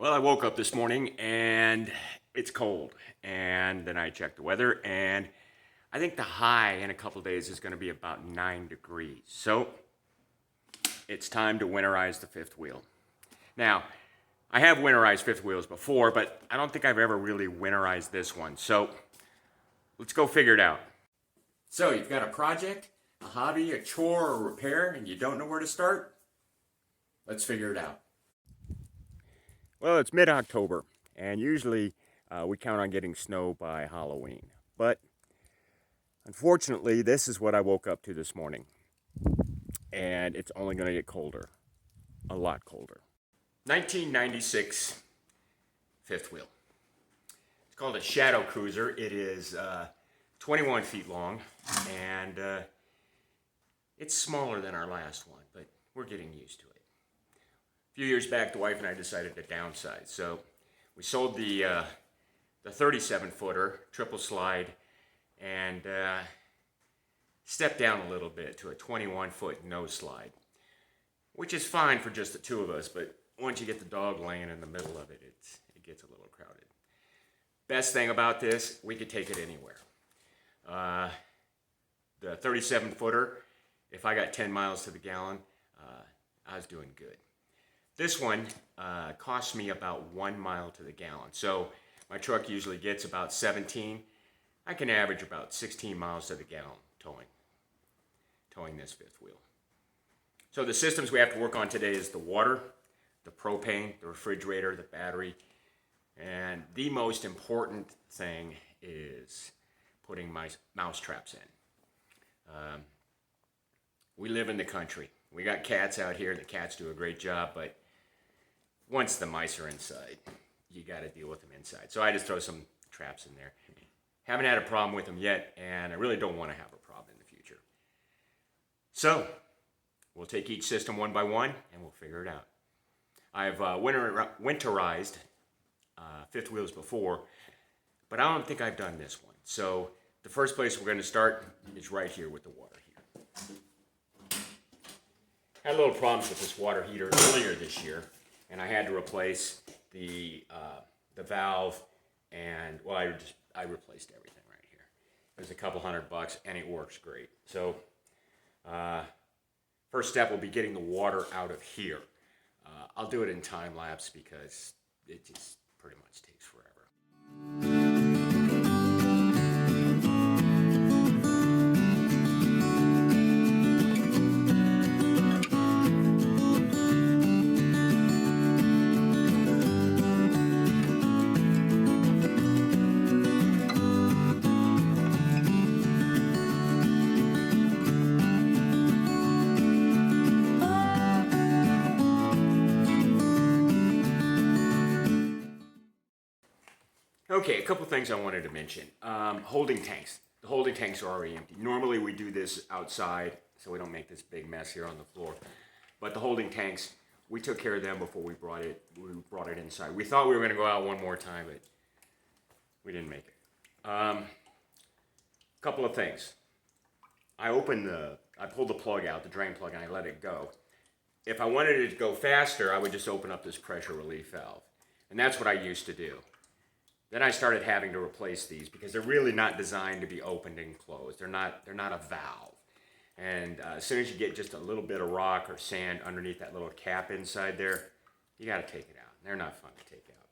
Well, I woke up this morning and it's cold. And then I checked the weather, and I think the high in a couple days is going to be about 9 degrees. So it's time to winterize the fifth wheel. Now, I have winterized fifth wheels before, but I don't think I've ever really winterized this one. So let's go figure it out. So you've got a project, a hobby, a chore, or a repair, and you don't know where to start? Let's figure it out. Well, it's mid-October, and usually we count on getting snow by Halloween. But unfortunately, this is what I woke up to this morning, and it's only going to get colder, a lot colder. 1996 fifth wheel. It's called a Shadow Cruiser. It is 21 feet long, and it's smaller than our last one, but we're getting used to it. A few years back, the wife and I decided to downsize, so we sold the 37-footer triple slide and stepped down a little bit to a 21-foot no slide, which is fine for just the two of us, but once you get the dog laying in the middle of it, it gets a little crowded. Best thing about this, we could take it anywhere. The 37-footer, if I got 10 miles to the gallon, I was doing good. This one costs me about 1 mile to the gallon. So my truck usually gets about 17. I can average about 16 miles to the gallon towing this fifth wheel. So the systems we have to work on today is the water, the propane, the refrigerator, the battery, and the most important thing is putting my mouse traps in. We live in the country. We got cats out here. The cats do a great job, but once the mice are inside, you got to deal with them inside. So I just throw some traps in there. Haven't had a problem with them yet, and I really don't want to have a problem in the future. So we'll take each system one by one, and we'll figure it out. I've winterized fifth wheels before, but I don't think I've done this one. So the first place we're going to start is right here with the water heater. Had a little problems with this water heater earlier this year, and I had to replace the valve, and well, I replaced everything right here. It was a couple $100, and it works great. So first step will be getting the water out of here. I'll do it in time lapse because it just pretty much takes forever. Okay, a couple things I wanted to mention. Holding tanks. The holding tanks are already empty. Normally we do this outside so we don't make this big mess here on the floor. But the holding tanks, we took care of them before we brought it inside. We thought we were going to go out one more time, but we didn't make it. Couple of things. I pulled the plug out, the drain plug, and I let it go. If I wanted it to go faster, I would just open up this pressure relief valve. And that's what I used to do. Then I started having to replace these because they're really not designed to be opened and closed. They're not a valve. And as soon as you get just a little bit of rock or sand underneath that little cap inside there, you got to take it out. They're not fun to take out.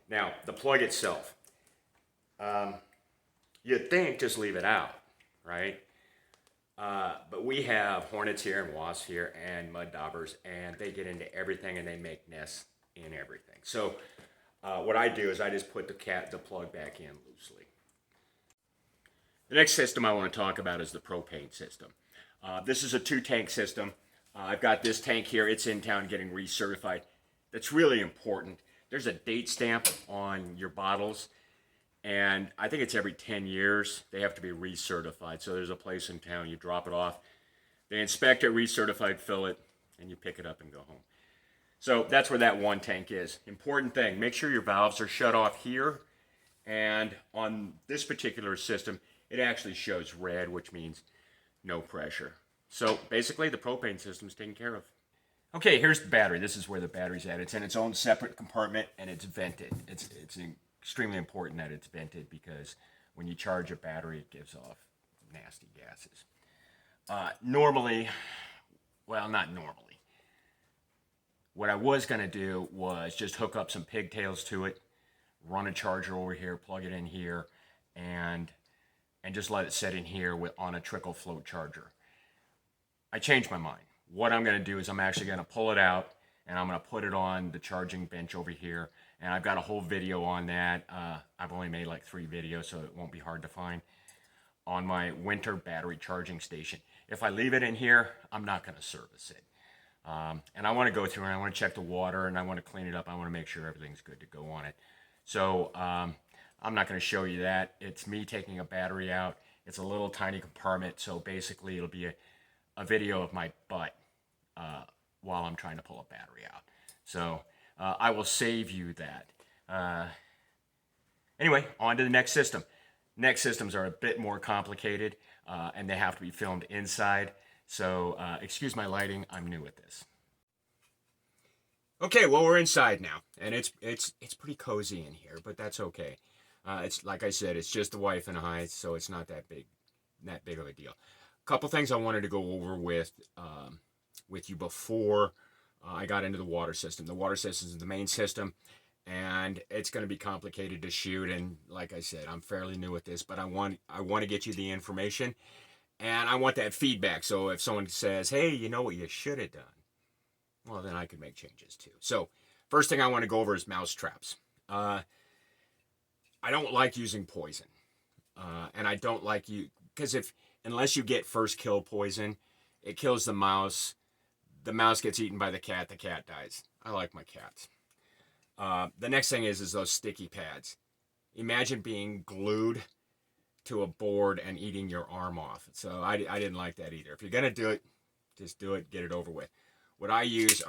Now, the plug itself. You'd think just leave it out, right? But we have hornets here and wasps here and mud daubers, and they get into everything and they make nests in everything. So what I do is I just put the plug back in loosely. The next system I want to talk about is the propane system. This is a 2-tank system. I've got this tank here. It's in town getting recertified. That's really important. There's a date stamp on your bottles, and I think it's every 10 years they have to be recertified. So there's a place in town, you drop it off, they inspect it, recertified, fill it, and you pick it up and go home. So that's where that one tank is. Important thing, make sure your valves are shut off here. And on this particular system, it actually shows red, which means no pressure. So basically the propane system is taken care of. Okay, here's the battery. This is where the battery's at. It's in its own separate compartment and it's vented. It's extremely important that it's vented because when you charge a battery, it gives off nasty gases. Normally, well, not normally. What I was going to do was just hook up some pigtails to it, run a charger over here, plug it in here, and just let it sit in here on a trickle float charger. I changed my mind. What I'm going to do is I'm actually going to pull it out and I'm going to put it on the charging bench over here. And I've got a whole video on that. I've only made like 3 videos, so it won't be hard to find, on my winter battery charging station. If I leave it in here, I'm not going to service it. And I want to go through and I want to check the water and I want to clean it up. I want to make sure everything's good to go on it. So I'm not going to show you that. It's me taking a battery out. It's a little tiny compartment, so basically it'll be a video of my butt while I'm trying to pull a battery out. So I will save you that. Anyway, on to the next system. Next systems are a bit more complicated and they have to be filmed inside. So excuse my lighting, I'm new at this. Okay, well, we're inside now, and it's pretty cozy in here, but that's okay. It's like I said, it's just the wife and I, so it's not that big of a deal. A couple things I wanted to go over with you before I got into the water system. The water system is the main system, and it's going to be complicated to shoot. And like I said, I'm fairly new at this, but I want to get you the information, and I want that feedback. So if someone says, "Hey, you know what you should have done," well, then I could make changes too. So first thing I want to go over is mouse traps. I don't like using poison, and I don't like because unless you get first kill poison, it kills the mouse. The mouse gets eaten by the cat dies. I like my cats. The next thing is those sticky pads. Imagine being glued to a board and eating your arm off. So I didn't like that either. If you're going to do it, just do it, get it over with. What I use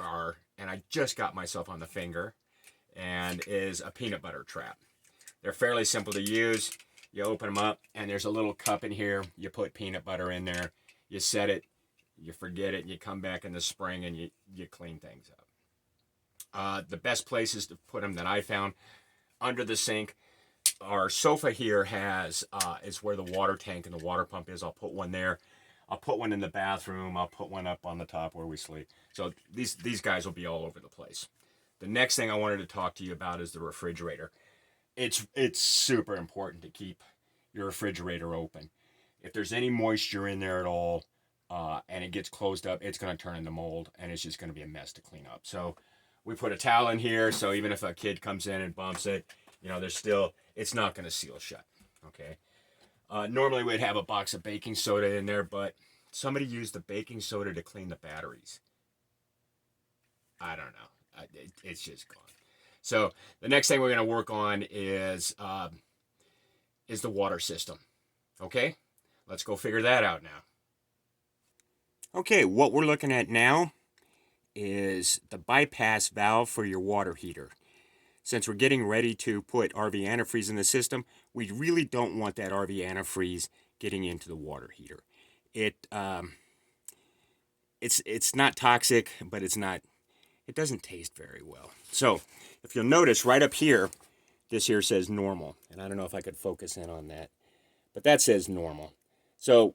and I just got myself on the finger, and is a peanut butter trap. They're fairly simple to use. You open them up, and there's a little cup in here. You put peanut butter in there. You set it. You forget it. You come back in the spring, and you clean things up. The best places to put them that I found, under the sink. Our sofa here is where the water tank and the water pump is. I'll put one there. I'll put one in the bathroom. I'll put one up on the top where we sleep. So these guys will be all over the place. The next thing I wanted to talk to you about is the refrigerator. It's super important to keep your refrigerator open. If there's any moisture in there at all, and it gets closed up, it's going to turn into mold, and it's just going to be a mess to clean up. So we put a towel in here, so even if a kid comes in and bumps it, it's not going to seal shut. Okay. Normally we'd have a box of baking soda in there, but somebody used the baking soda to clean the batteries. I don't know. It's just gone. So the next thing we're going to work on is the water system. Okay, let's go figure that out now. Okay, what we're looking at now is the bypass valve for your water heater. Since we're getting ready to put RV antifreeze in the system, we really don't want that RV antifreeze getting into the water heater. It's not toxic, but it doesn't taste very well. So if you'll notice right up here, this here says normal. And I don't know if I could focus in on that, but that says normal. So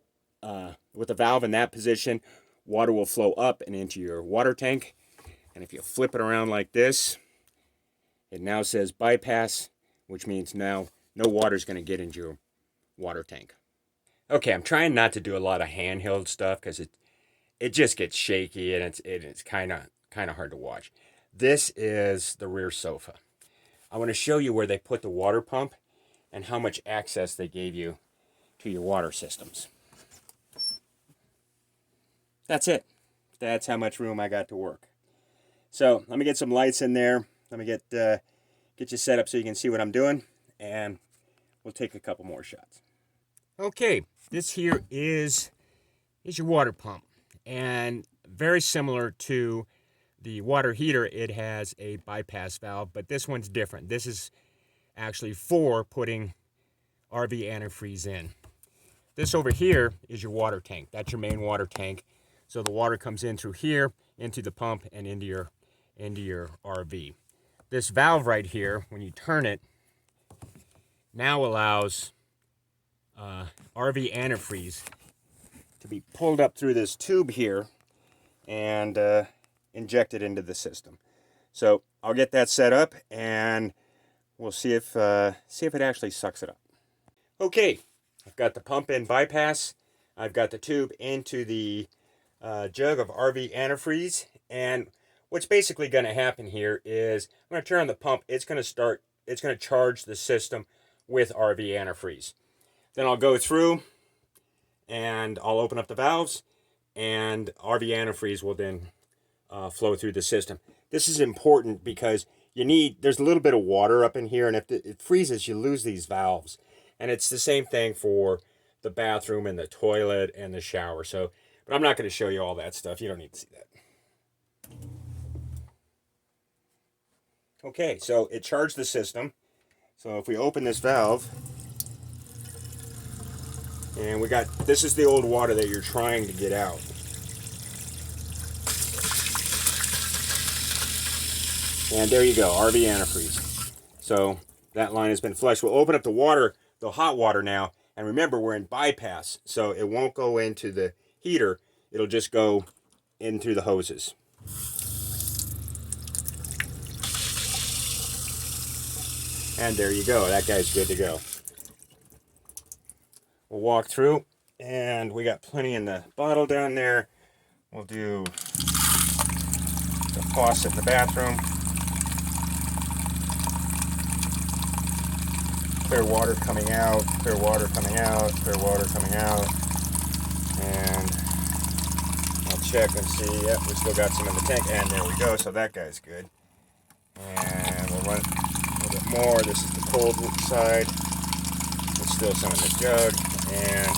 with the valve in that position, water will flow up and into your water tank. And if you flip it around like this, it now says bypass, which means now no water is going to get into your water tank. Okay, I'm trying not to do a lot of handheld stuff because it just gets shaky and it's kind of hard to watch. This is the rear sofa. I want to show you where they put the water pump and how much access they gave you to your water systems. That's it. That's how much room I got to work. So let me get some lights in there. Let me get you set up so you can see what I'm doing, and we'll take a couple more shots. Okay, this here is your water pump, and very similar to the water heater, it has a bypass valve, but this one's different. This is actually for putting RV antifreeze in. This over here is your water tank. That's your main water tank. So the water comes in through here into the pump and into your RV. This valve right here, when you turn it, now allows RV antifreeze to be pulled up through this tube here and injected into the system. So I'll get that set up and we'll see if it actually sucks it up. Okay, I've got the pump in bypass. I've got the tube into the jug of RV antifreeze, and what's basically going to happen here is I'm going to turn on the pump. It's going to charge the system with RV antifreeze. Then I'll go through and I'll open up the valves, and RV antifreeze will then flow through the system. This is important because there's a little bit of water up in here, and if it freezes, you lose these valves. And it's the same thing for the bathroom and the toilet and the shower. So, but I'm not going to show you all that stuff. You don't need to see that. Okay, so it charged the system. So if we open this valve, and this is the old water that you're trying to get out. And there you go, RV antifreeze. So that line has been flushed. We'll open up the hot water now. And remember, we're in bypass, so it won't go into the heater. It'll just go in through the hoses. And there you go. That guy's good to go. We'll walk through, and we got plenty in the bottle down there. We'll do the faucet in the bathroom. Clear water coming out, clear water coming out, clear water coming out. And I'll check and see. Yep, we still got some in the tank. And there we go. So that guy's good. And we'll run a little bit more. This is the cold side. There's still some in the jug. And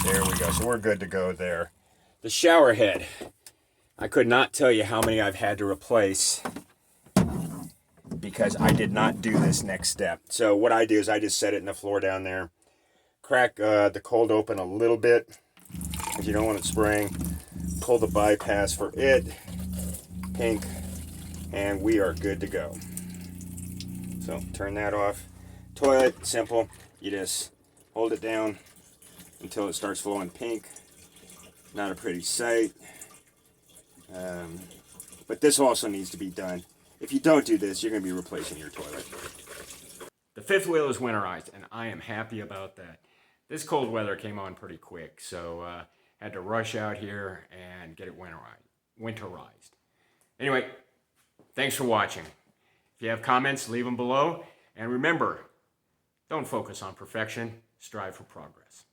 there we go. So we're good to go there. The shower head. I could not tell you how many I've had to replace because I did not do this next step. So what I do is I just set it in the floor down there, crack the cold open a little bit because you don't want it spraying, pull the bypass for it, pink, and we are good to go. So turn that off. Toilet, simple. You just hold it down until it starts flowing pink. Not a pretty sight. But this also needs to be done. If you don't do this, you're going to be replacing your toilet. The fifth wheel is winterized, and I am happy about that. This cold weather came on pretty quick, so had to rush out here and get it winterized. Anyway, thanks for watching. If you have comments, leave them below. And remember, don't focus on perfection, strive for progress.